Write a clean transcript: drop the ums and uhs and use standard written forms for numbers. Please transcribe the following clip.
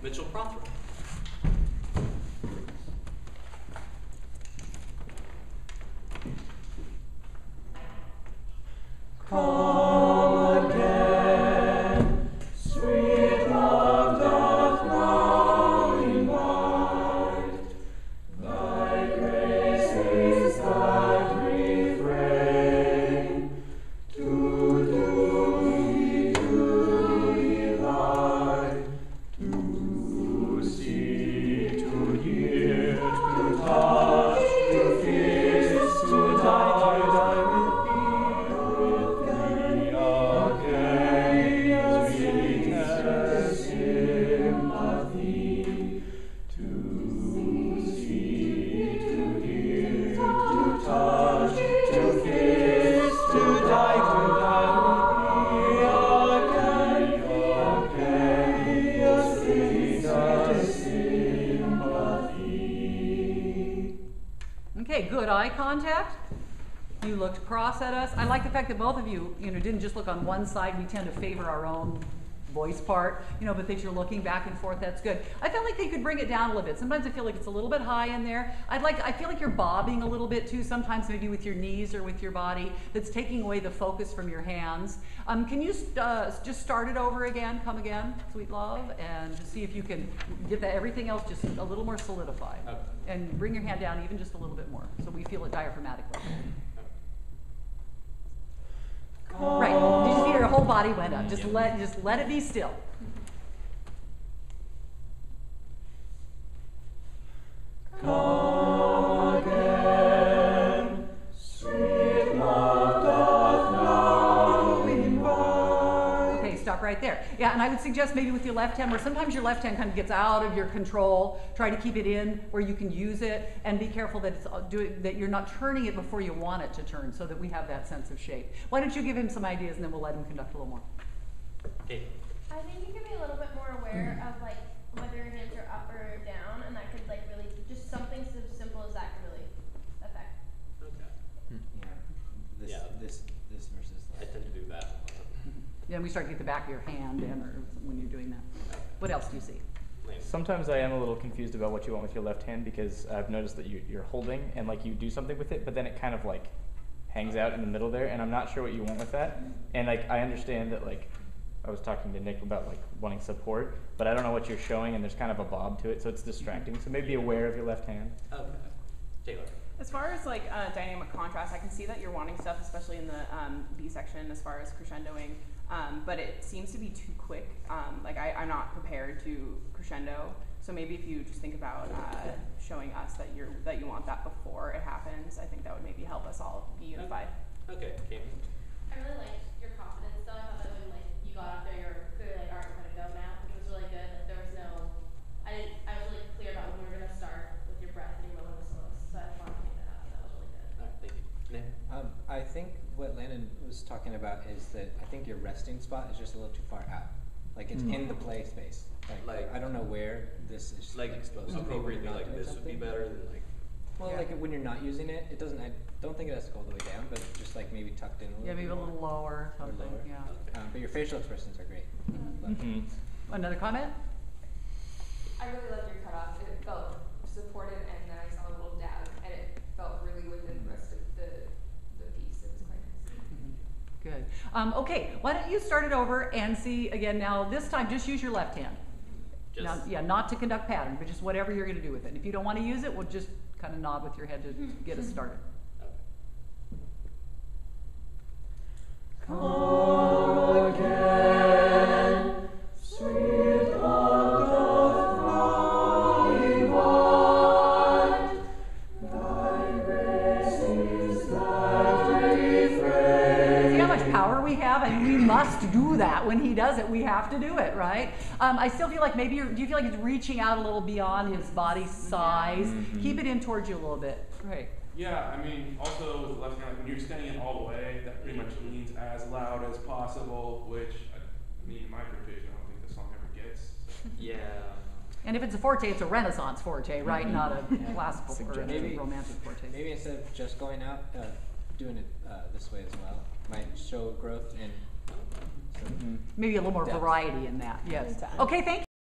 Mitchell Prothero. Come again, sweet love doth now invite. Thy grace is that refrain, to do light, to see, to hear, to touch, to kiss, to die with thee again, sweetest sympathy, to see, to hear, to touch, to kiss, to die with thee again, sweetest sympathy. Okay, good eye contact. You looked across at us. I like the fact that both of you, didn't just look on one side. We tend to favor our own voice part, but that you're looking back and forth. That's good. I felt like they could bring it down a little bit. Sometimes I feel like it's a little bit high in there. I feel like you're bobbing a little bit too. Sometimes maybe with your knees or with your body. That's taking away the focus from your hands. Can you just start it over again? Come again, sweet love, and just see if you can get that everything else just a little more solidified. Okay. And bring your hand down even just a little bit more, so we feel it diaphragmatically. Right. Did you see your whole body went up? Just let it be still. Come again, sweet love doth now invite. Okay, stop right there. Yeah, and I would suggest maybe with your left hand, where sometimes your left hand kind of gets out of your control, try to keep it in where you can use it, and be careful that that you're not turning it before you want it to turn, so that we have that sense of shape. Why don't you give him some ideas, and then we'll let him conduct a little more. Okay. I think you can be a little bit more aware of whether your hands are up or down, and that could really just something so simple as that could really affect. Okay. This versus I that. tend to do that a lot. Then we start to get the back of your hand in, or when you're doing that. What else do you see? Lane. Sometimes I am a little confused about what you want with your left hand, because I've noticed that you're holding and you do something with it, but then it kind of hangs out in the middle there, and I'm not sure what you want with that. And I understand that I was talking to Nick about wanting support, but I don't know what you're showing, and there's kind of a bob to it, so it's distracting. So maybe be aware of your left hand. Okay. Taylor. As far as dynamic contrast, I can see that you're wanting stuff, especially in the B section as far as crescendoing, but it seems to be too quick. I'm not prepared to crescendo, so maybe if you just think about showing us that you want that before it happens, I think that would maybe help us all be unified. Okay. Kate. I really liked your confidence though. I thought that when you got out there, you were clearly alright, we're gonna go now, which was really good. There was no, I was really clear about when we were gonna start with your breath and your willingness, so I wanted to make that up. That was really good. All right. Thank you. Nick. I think what Landon was talking about is that I think your resting spot is just a little too far out. It's in the play space. I don't know where this is supposed to be. Appropriately, this would be better than Well, when you're not using it, it doesn't. I don't think it has to go all the way down, but just maybe tucked in a little. Yeah, maybe bit a little more. lower, something. lower. Yeah. Okay. But your facial expressions are great. Mm-hmm. Another comment? I really loved your cutoff. It felt supportive, and then I saw a little dab, and it felt really within the rest of the piece. It was quite nice. Good. Okay, why don't you start it over and see again now, this time just use your left hand. Now, not to conduct pattern, but just whatever you're going to do with it. If you don't want to use it, we'll just kind of nod with your head to get us started. Come again, sweet love doth now invite. Thy grace is that refrain. See how much power we have? I mean, we must do that. When he does it, we have to do it, right? I still feel like maybe do you feel like it's reaching out a little beyond his body size? Mm-hmm. Keep it in towards you a little bit. Right. Yeah, I mean, also with the left hand, when you're extending it all the way, that pretty much means as loud as possible, which, in my interpretation, I don't think the song ever gets. So. Yeah. And if it's a forte, it's a Renaissance forte, right? Not a classical or a Maybe- romantic forte. Maybe instead of just going out, doing it this way as well might show growth in. Maybe a little more Depth. variety in that. Yes. Depth. Okay, thank you.